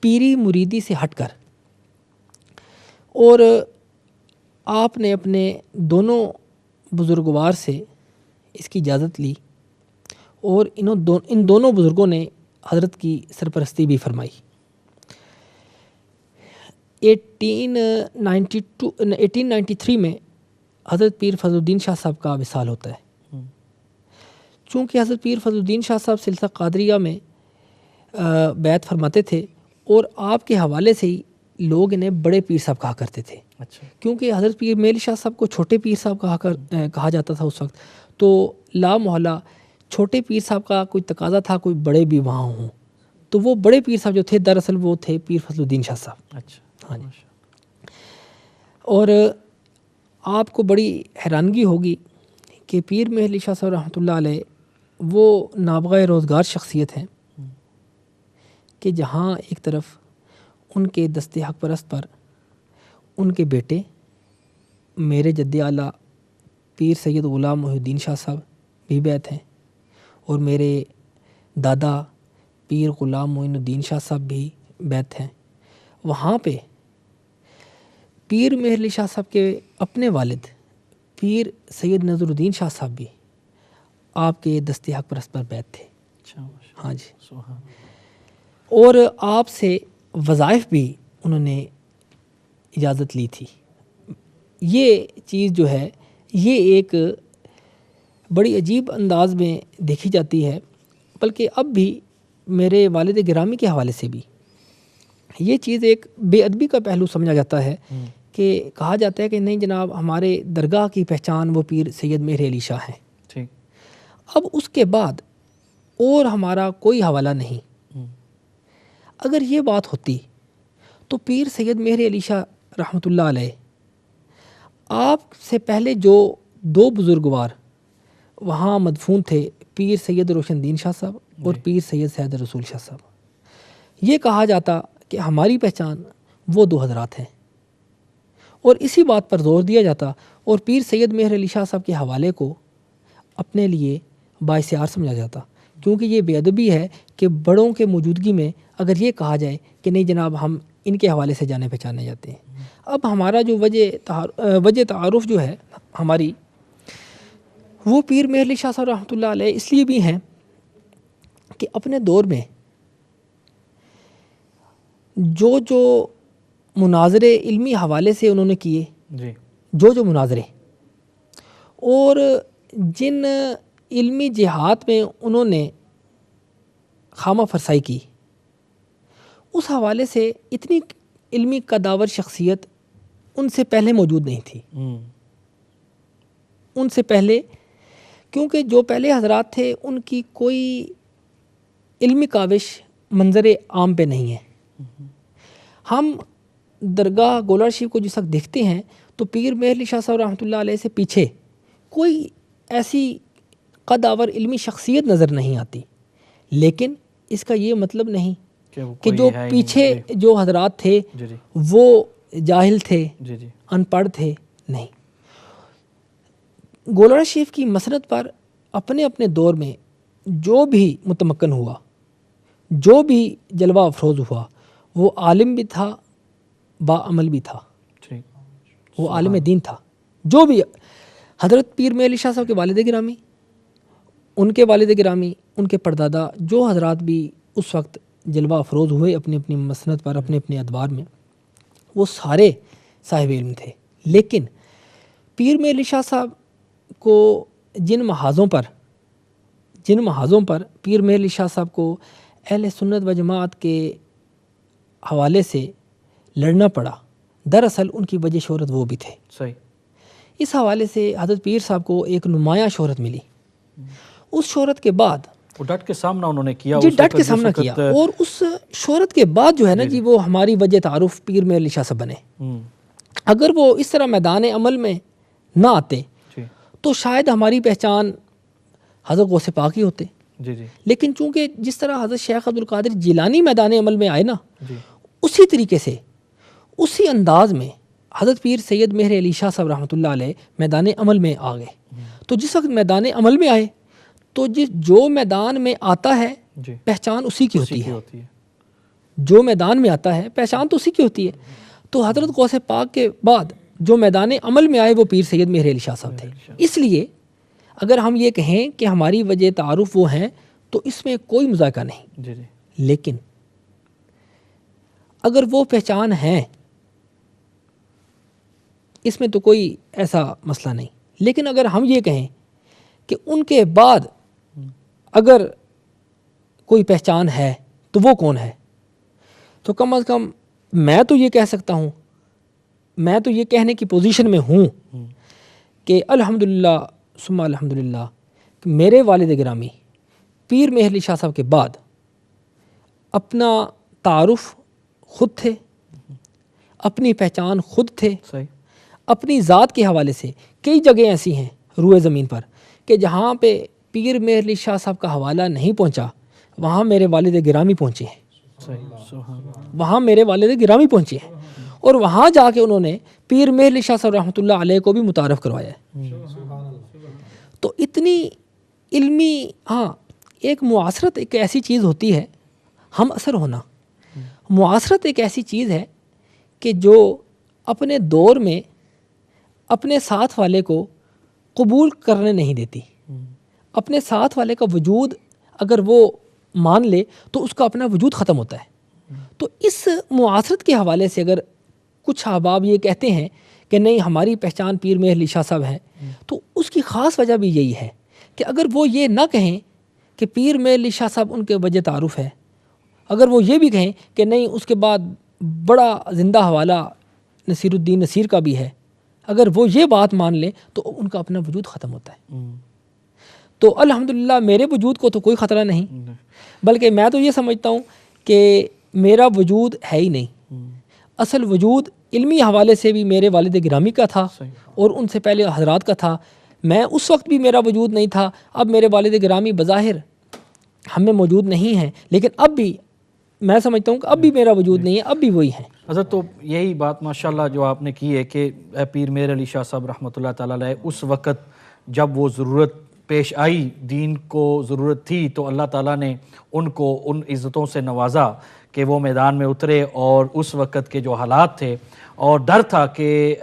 پیری مریدی سے ہٹ کر، اور آپ نے اپنے دونوں بزرگوار سے اس کی اجازت لی اور ان دونوں بزرگوں نے حضرت کی سرپرستی بھی فرمائی۔ 1893 میں حضرت پیر فضل الدین شاہ صاحب کا وصال ہوتا ہے۔ چونکہ حضرت پیر فضل الدین شاہ صاحب سلسلہ قادریہ میں بیعت فرماتے تھے اور آپ کے حوالے سے ہی لوگ انہیں بڑے پیر صاحب کہا کرتے تھے، کیونکہ حضرت پیر میل شاہ صاحب کو چھوٹے پیر صاحب کہا جاتا تھا اس وقت، تو لا محالہ چھوٹے پیر صاحب کا کوئی تقاضا تھا کوئی بڑے بھی وہاں ہوں، تو وہ بڑے پیر صاحب جو تھے دراصل وہ تھے پیر فضل الدین شاہ صاحب۔ ہاں جی، اور آپ کو بڑی حیرانگی ہوگی کہ پیر مہر علی شاہ صاحب رحمۃ اللہ علیہ وہ نابغہ روزگار شخصیت ہیں کہ جہاں ایک طرف ان کے دست حق پرست پر ان کے بیٹے میرے جد اعلیٰ پیر سید غلام محی الدین شاہ صاحب بھی بیعت ہیں اور میرے دادا پیر غلام معین الدین شاہ صاحب بھی بیعت ہیں، وہاں پہ پیر مہر علی شاہ صاحب کے اپنے والد پیر سید نظر الدین شاہ صاحب بھی آپ کے دست حق پرست پر بیعت تھے۔ ہاں جی، اور آپ سے وظائف بھی انہوں نے اجازت لی تھی۔ یہ چیز جو ہے یہ ایک بڑی عجیب انداز میں دیکھی جاتی ہے، بلکہ اب بھی میرے والد گرامی کے حوالے سے بھی یہ چیز ایک بے ادبی کا پہلو سمجھا جاتا ہے کہ کہا جاتا ہے کہ نہیں جناب ہمارے درگاہ کی پہچان وہ پیر سید مہر علی شاہ ہیں، اب اس کے بعد اور ہمارا کوئی حوالہ نہیں۔ اگر یہ بات ہوتی تو پیر سید مہر علی شاہ رحمۃ اللہ علیہ آپ سے پہلے جو 2 بزرگوار وہاں مدفون تھے، پیر سید روشن دین شاہ صاحب اور پیر سید سید رسول شاہ صاحب، یہ کہا جاتا کہ ہماری پہچان وہ 2 حضرات ہیں، اور اسی بات پر زور دیا جاتا اور پیر سید مہر علی شاہ صاحب کے حوالے کو اپنے لیے باعث عار سمجھا جاتا، کیونکہ یہ بے ادبی ہے کہ بڑوں کے موجودگی میں اگر یہ کہا جائے کہ نہیں جناب ہم ان کے حوالے سے جانے پہچانے جاتے ہیں۔ اب ہمارا جو وجہ تعارف جو ہے ہماری، وہ پیر مہر علی شاہ صاحب رحمۃ اللہ علیہ اس لیے بھی ہیں کہ اپنے دور میں جو مناظرے علمی حوالے سے انہوں نے کیے، جی جو مناظرے اور جن علمی جہات میں انہوں نے خامہ فرسائی کی، اس حوالے سے اتنی علمی قداور شخصیت ان سے پہلے موجود نہیں تھی. ان سے پہلے، کیونکہ جو پہلے حضرات تھے ان کی کوئی علمی کاوش منظر عام پہ نہیں ہے. ہم درگاہ گولڑا شریف کو جس وقت دیکھتے ہیں تو پیر مہر علی شاہ صاحب رحمۃ اللہ علیہ سے پیچھے کوئی ایسی قد آور علمی شخصیت نظر نہیں آتی، لیکن اس کا یہ مطلب نہیں کہ جو پیچھے جو حضرات تھے وہ جاہل تھے، ان پڑھ تھے. نہیں، گولڑا شریف کی مسند پر اپنے اپنے دور میں جو بھی متمکن ہوا، جو بھی جلوہ افروز ہوا، وہ عالم بھی تھا، با عمل بھی تھا، وہ عالم دین تھا. جو بھی حضرت پیر مہر علی شاہ صاحب کے والد گرامی، ان کے والد گرامی، ان کے پردادا، جو حضرات بھی اس وقت جلوہ افروز ہوئے اپنی اپنی مسند پر، اپنے اپنے ادوار میں، وہ سارے صاحب علم تھے. لیکن پیر مہر علی شاہ صاحب کو جن محاذوں پر پیر مہر علی شاہ صاحب کو اہل سنت و جماعت کے حوالے سے لڑنا پڑا، دراصل ان کی وجہ شہرت وہ بھی تھے. صحیح. اس حوالے سے حضرت پیر صاحب کو ایک نمایاں شہرت ملی. اس شہرت کے بعد وہ ڈٹ کے سامنا انہوں نے کیا، جی ڈٹ کے سامنا کیا، اور اس شہرت کے بعد جو ہے نا جی وہ ہماری وجہ تعارف پیر مہر علی شاہ صاحب بنے. اگر وہ اس طرح میدان عمل میں نہ آتے تو شاید ہماری پہچان حضرت غوث پاک ہی ہوتے. لیکن چونکہ جس طرح حضرت شیخ عبد القادر جیلانی میدان عمل میں آئے نا، اسی طریقے سے، اسی انداز میں حضرت پیر سید مہر علی شاہ صاحب رحمۃ اللہ علیہ میدان عمل میں آ گئے. تو جس وقت میدان عمل میں آئے تو جو میدان میں آتا ہے پہچان اسی کی ہوتی ہے. جو میدان میں آتا ہے پہچان تو اسی کی ہوتی ہے. تو حضرت غوث پاک کے بعد جو میدان عمل میں آئے وہ پیر سید مہر علی شاہ صاحب تھے. اس لیے اگر ہم یہ کہیں کہ ہماری وجہ تعارف وہ ہیں تو اس میں کوئی مذاکرہ نہیں. لیکن اگر وہ پہچان ہیں اس میں تو کوئی ایسا مسئلہ نہیں. لیکن اگر ہم یہ کہیں کہ ان کے بعد اگر کوئی پہچان ہے تو وہ کون ہے، تو کم از کم میں تو یہ کہہ سکتا ہوں، میں تو یہ کہنے کی پوزیشن میں ہوں کہ الحمدللہ ثم الحمدللہ میرے والد گرامی پیر مہر علی شاہ صاحب کے بعد اپنا تعارف خود تھے، اپنی پہچان خود تھے. اپنی ذات کے حوالے سے کئی جگہیں ایسی ہیں روئے زمین پر کہ جہاں پہ پیر مہر علی شاہ صاحب کا حوالہ نہیں پہنچا وہاں میرے والد گرامی پہنچے ہیں. وہاں میرے والد گرامی پہنچے ہیں اور وہاں جا کے انہوں نے پیر مہر علی شاہ صاحب رحمۃ اللہ علیہ کو بھی متعارف کروایا ہے. تو اتنی علمی، ہاں ایک معاصرت ایک ایسی چیز ہوتی ہے، ہم اثر ہونا، معاصرت ایک ایسی چیز ہے کہ جو اپنے دور میں اپنے ساتھ والے کو قبول کرنے نہیں دیتی. اپنے ساتھ والے کا وجود اگر وہ مان لے تو اس کا اپنا وجود ختم ہوتا ہے. تو اس معاصرت کے حوالے سے اگر کچھ احباب یہ کہتے ہیں کہ نہیں ہماری پہچان پیر مہر علی شاہ صاحب ہے، تو اس کی خاص وجہ بھی یہی ہے کہ اگر وہ یہ نہ کہیں کہ پیر مہر علی شاہ صاحب ان کے وجہ تعارف ہے، اگر وہ یہ بھی کہیں کہ نہیں اس کے بعد بڑا زندہ حوالہ نصیر الدین نصیر کا بھی ہے، اگر وہ یہ بات مان لیں تو ان کا اپنا وجود ختم ہوتا ہے. تو الحمدللہ میرے وجود کو تو کوئی خطرہ نہیں، بلکہ میں تو یہ سمجھتا ہوں کہ میرا وجود ہے ہی نہیں. اصل وجود علمی حوالے سے بھی میرے والد گرامی کا تھا اور ان سے پہلے حضرات کا تھا. میں اس وقت بھی میرا وجود نہیں تھا، اب میرے والد گرامی بظاہر ہم میں موجود نہیں ہیں، لیکن اب بھی میں سمجھتا ہوں کہ اب بھی میرا وجود نہیں ہے، اب بھی وہی ہیں. حضرت تو یہی بات ماشاءاللہ جو آپ نے کی ہے کہ پیر مہر علی شاہ صاحب رحمۃ اللہ تعالیٰ علیہ اس وقت جب وہ ضرورت پیش آئی، دین کو ضرورت تھی، تو اللہ تعالیٰ نے ان کو ان عزتوں سے نوازا کہ وہ میدان میں اترے. اور اس وقت کے جو حالات تھے اور ڈر تھا کہ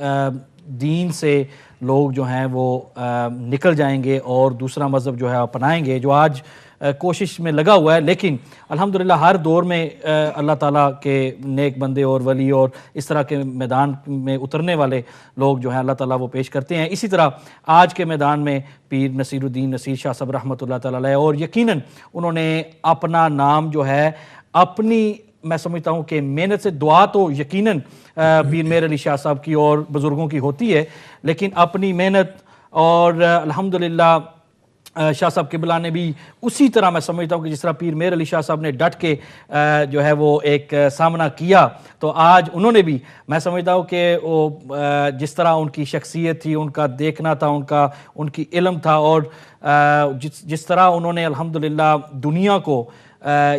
دین سے لوگ جو ہیں وہ نکل جائیں گے اور دوسرا مذہب جو ہے اپنائیں گے، جو آج کوشش میں لگا ہوا ہے. لیکن الحمدللہ ہر دور میں اللہ تعالیٰ کے نیک بندے اور ولی اور اس طرح کے میدان میں اترنے والے لوگ جو ہیں اللہ تعالیٰ وہ پیش کرتے ہیں. اسی طرح آج کے میدان میں پیر نصیر الدین نصیر شاہ صاحب رحمۃ اللہ تعالیٰ علیہ، اور یقیناً انہوں نے اپنا نام جو ہے اپنی، میں سمجھتا ہوں کہ محنت سے، دعا تو یقیناً پیر میر علی شاہ صاحب کی اور بزرگوں کی ہوتی ہے، لیکن اپنی محنت اور الحمدللہ شاہ صاحب قبلہ نے بھی اسی طرح، میں سمجھتا ہوں کہ جس طرح پیر میر علی شاہ صاحب نے ڈٹ کے جو ہے وہ ایک سامنا کیا، تو آج انہوں نے بھی، میں سمجھتا ہوں کہ وہ جس طرح ان کی شخصیت تھی، ان کا دیکھنا تھا، ان کی علم تھا، اور جس طرح انہوں نے الحمدللہ دنیا کو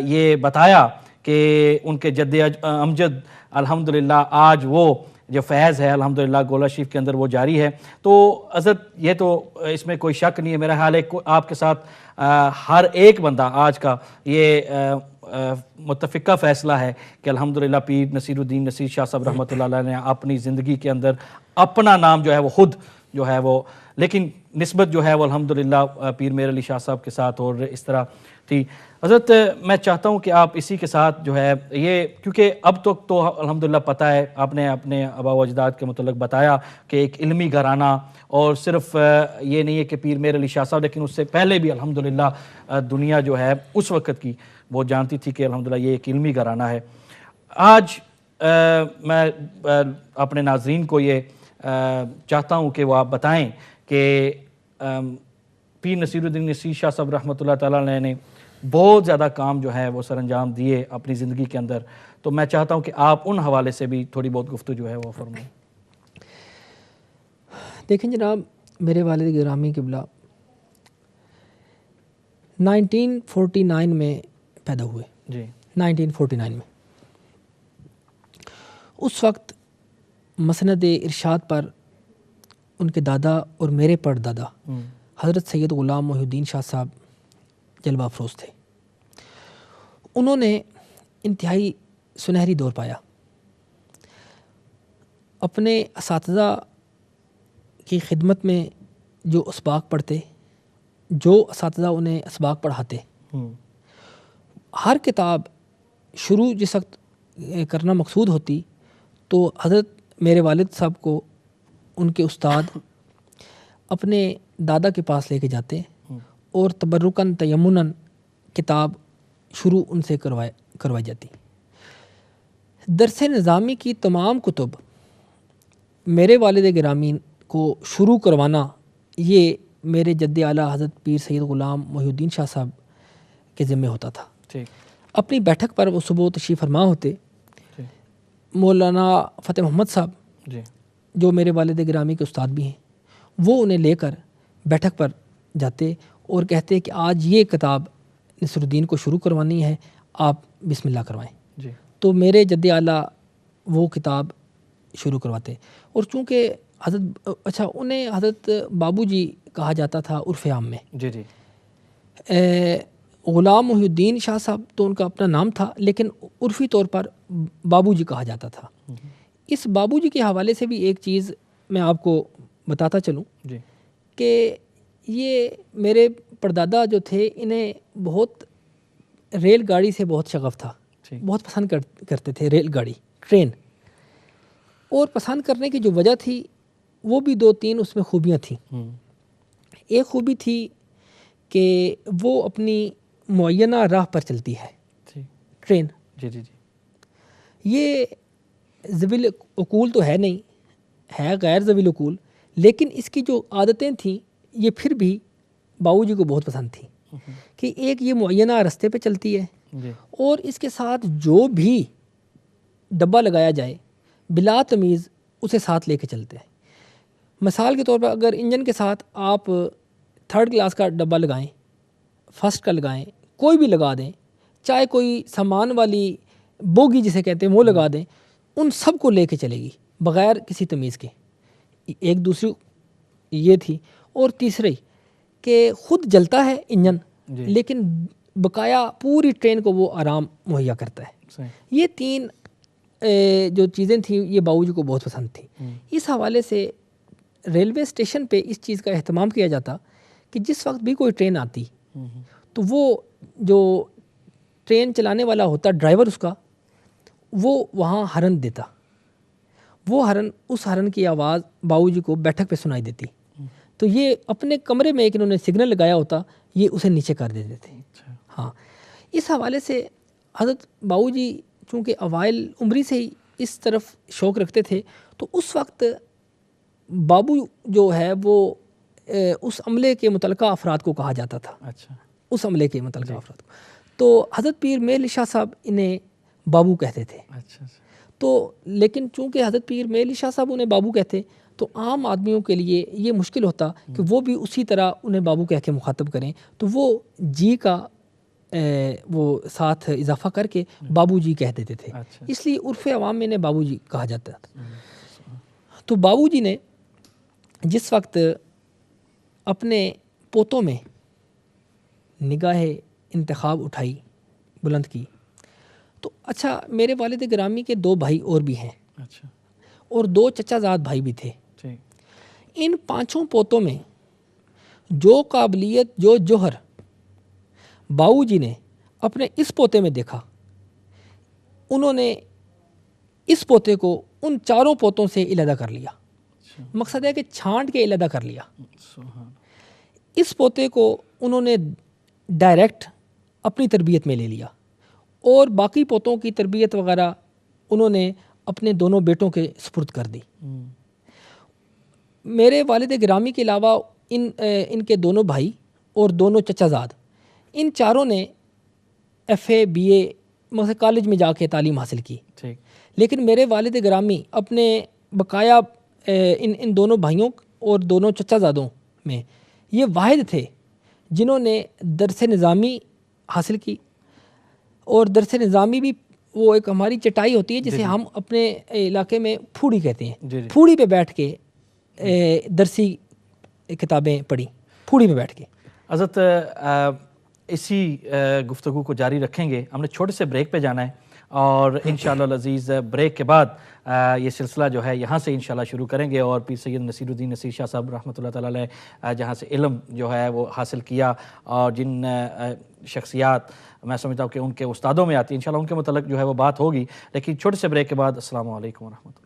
یہ بتایا کہ ان کے جد امجد الحمدللہ آج وہ جو فیض ہے الحمدللہ گولہ شریف کے اندر وہ جاری ہے. تو حضرت یہ تو اس میں کوئی شک نہیں ہے، میرا خیال ہے آپ کے ساتھ ہر ایک بندہ آج کا یہ متفقہ فیصلہ ہے کہ الحمدللہ پیر نصیر الدین نصیر شاہ صاحب رحمۃ اللہ علیہ نے اپنی زندگی کے اندر اپنا نام جو ہے وہ خود جو ہے وہ، لیکن نسبت جو ہے وہ الحمدللہ پیر میر علی شاہ صاحب کے ساتھ اور اس طرح تھی. حضرت میں چاہتا ہوں کہ آپ اسی کے ساتھ جو ہے یہ، کیونکہ اب تک تو الحمدللہ پتہ ہے، آپ نے اپنے آباء و اجداد کے متعلق بتایا کہ ایک علمی گھرانہ، اور صرف یہ نہیں ہے کہ پیر میر علی شاہ صاحب، لیکن اس سے پہلے بھی الحمدللہ دنیا جو ہے اس وقت کی وہ جانتی تھی کہ الحمدللہ یہ ایک علمی گھرانہ ہے. آج میں اپنے ناظرین کو یہ چاہتا ہوں کہ وہ آپ بتائیں کہ پیر نصیر الدین نصیر شاہ صاحب رحمۃ اللہ تعالیٰ علیہ نے بہت زیادہ کام جو ہے وہ سر انجام دیے اپنی زندگی کے اندر، تو میں چاہتا ہوں کہ آپ ان حوالے سے بھی تھوڑی بہت گفتگو جو ہے وہ فرمائیں. دیکھیں جناب، میرے والد گرامی قبلہ 1949 میں پیدا ہوئے. جی 1949 میں اس وقت مسند ارشاد پر ان کے دادا اور میرے پردادا حضرت سید غلام محی الدین شاہ صاحب جلوہ افروز تھے. انہوں نے انتہائی سنہری دور پایا. اپنے اساتذہ کی خدمت میں جو اسباق پڑھتے، جو اساتذہ انہیں اسباق پڑھاتے، ہر کتاب شروع جس وقت کرنا مقصود ہوتی تو حضرت میرے والد صاحب کو ان کے استاد اپنے دادا کے پاس لے کے جاتے اور تبرکاً تیمناً کتاب شروع ان سے کروائی جاتی. درس نظامی کی تمام کتب میرے والد گرامی کو شروع کروانا یہ میرے جد اعلیٰ حضرت پیر سید غلام محی الدین شاہ صاحب کے ذمہ ہوتا تھا. اپنی بیٹھک پر وہ صبح تشریف فرما ہوتے. مولانا فتح محمد صاحب جو میرے والد گرامی کے استاد بھی ہیں، وہ انہیں لے کر بیٹھک پر جاتے اور کہتے کہ آج یہ کتاب نصیر الدین کو شروع کروانی ہے، آپ بسم اللہ کروائیں. تو میرے جد اعلیٰ وہ کتاب شروع کرواتے. اور چونکہ حضرت انہیں حضرت بابو جی کہا جاتا تھا عرف عام میں. غلام محی الدین شاہ صاحب تو ان کا اپنا نام تھا، لیکن عرفی طور پر بابو جی کہا جاتا تھا. اس بابو جی کے حوالے سے بھی ایک چیز میں آپ کو بتاتا چلوں کہ یہ میرے پردادا جو تھے، انہیں بہت ریل گاڑی سے بہت شغف تھا، بہت پسند کرتے تھے ریل گاڑی، ٹرین. اور پسند کرنے کی جو وجہ تھی وہ بھی 2-3 اس میں خوبیاں تھیں. ایک خوبی تھی کہ وہ اپنی معینہ راہ پر چلتی ہے ٹرین. یہ ذوی العقول تو ہے نہیں، ہے غیر ذوی العقول، لیکن اس کی جو عادتیں تھیں یہ پھر بھی باؤ جی کو بہت پسند تھیں کہ ایک یہ معینہ رستے پہ چلتی ہے اور اس کے ساتھ جو بھی ڈبہ لگایا جائے بلا تمیز اسے ساتھ لے کے چلتے ہیں. مثال کے طور پر اگر انجن کے ساتھ آپ 3rd کلاس کا ڈبہ لگائیں، 1st کا لگائیں، کوئی بھی لگا دیں، چاہے کوئی سامان والی بوگی جسے کہتے ہیں وہ لگا دیں، ان سب کو لے کے چلے گی بغیر کسی تمیز کے. ایک دوسری یہ تھی. اور تیسری کہ خود جلتا ہے انجن لیکن بقایا پوری ٹرین کو وہ آرام مہیا کرتا ہے. یہ 3 جو چیزیں تھیں یہ باؤ جی کو بہت پسند تھیں. اس حوالے سے ریلوے اسٹیشن پہ اس چیز کا اہتمام کیا جاتا کہ جس وقت بھی کوئی ٹرین آتی تو وہ جو ٹرین چلانے والا ہوتا ڈرائیور اس کا، وہ وہاں ہارن دیتا، وہ ہارن، اس ہارن کی آواز باؤ جی کو بیٹھک پہ سنائی دیتی، تو یہ اپنے کمرے میں ایک انہوں نے سگنل لگایا ہوتا، یہ اسے نیچے کر دیتے تھے۔ ہاں، اس حوالے سے حضرت باؤ جی چونکہ اوائل عمری سے ہی اس طرف شوق رکھتے تھے، تو اس وقت بابو جو ہے وہ اس عملے کے متعلقہ افراد کو کہا جاتا تھا، اچھا، اس عملے کے متعلقہ افراد کو، تو حضرت پیر میل علی شاہ صاحب انہیں بابو کہتے تھے۔ اچھا، تو لیکن چونکہ حضرت پیر میل علی شاہ صاحب انہیں بابو کہتے تو عام آدمیوں کے لیے یہ مشکل ہوتا کہ وہ بھی اسی طرح انہیں بابو کہہ کے مخاطب کریں، تو وہ جی کا وہ ساتھ اضافہ کر کے بابو جی کہہ دیتے تھے، اس لیے عرف عوام میں انہیں بابو جی کہا جاتا تھا۔ تو بابو جی نے جس وقت اپنے پوتوں میں نگاہ انتخاب اٹھائی، بلند کی، تو اچھا میرے والد گرامی کے 2 بھائی اور بھی ہیں، اچھا، اور 2 چچا زاد بھائی بھی تھے۔ ان 5 پوتوں میں جو قابلیت، جو جوہر باؤ جی نے اپنے اس پوتے میں دیکھا، انہوں نے اس پوتے کو ان 4 پوتوں سے علیحدہ کر لیا۔ مقصد ہے کہ چھانٹ کے علیحدہ کر لیا۔ اس پوتے کو انہوں نے ڈائریکٹ اپنی تربیت میں لے لیا، اور باقی پوتوں کی تربیت وغیرہ انہوں نے اپنے دونوں بیٹوں کے سپرد کر دی۔ میرے والد گرامی کے علاوہ ان کے دونوں بھائی اور دونوں چچا زاد، ان 4 نے ایف اے بی اے مطلب کالج میں جا کے تعلیم حاصل کی، لیکن میرے والد گرامی اپنے بقایا ان دونوں بھائیوں اور دونوں چچا زادوں میں یہ واحد تھے جنہوں نے درس نظامی حاصل کی، اور درس نظامی بھی وہ ایک ہماری چٹائی ہوتی ہے جسے ہم اپنے علاقے میں پھوڑی کہتے ہیں، پھوڑی پہ بیٹھ کے درسی کتابیں پڑھی، پھوڑی پہ بیٹھ کے۔ حضرت اسی گفتگو کو جاری رکھیں گے، ہم نے چھوٹے سے بریک پہ جانا ہے، اور انشاءاللہ العزیز بریک کے بعد یہ سلسلہ جو ہے یہاں سے انشاءاللہ شروع کریں گے، اور پیر سید نصیر الدین نصیر شاہ صاحب رحمۃ اللہ تعالی علیہ جہاں سے علم جو ہے وہ حاصل کیا، اور جن شخصیات میں سمجھتا ہوں کہ ان کے استادوں میں آتی ہے، انشاءاللہ ان کے متعلق جو ہے وہ بات ہوگی، لیکن چھوٹے سے بریک کے بعد السلام علیکم ورحمۃ اللہ۔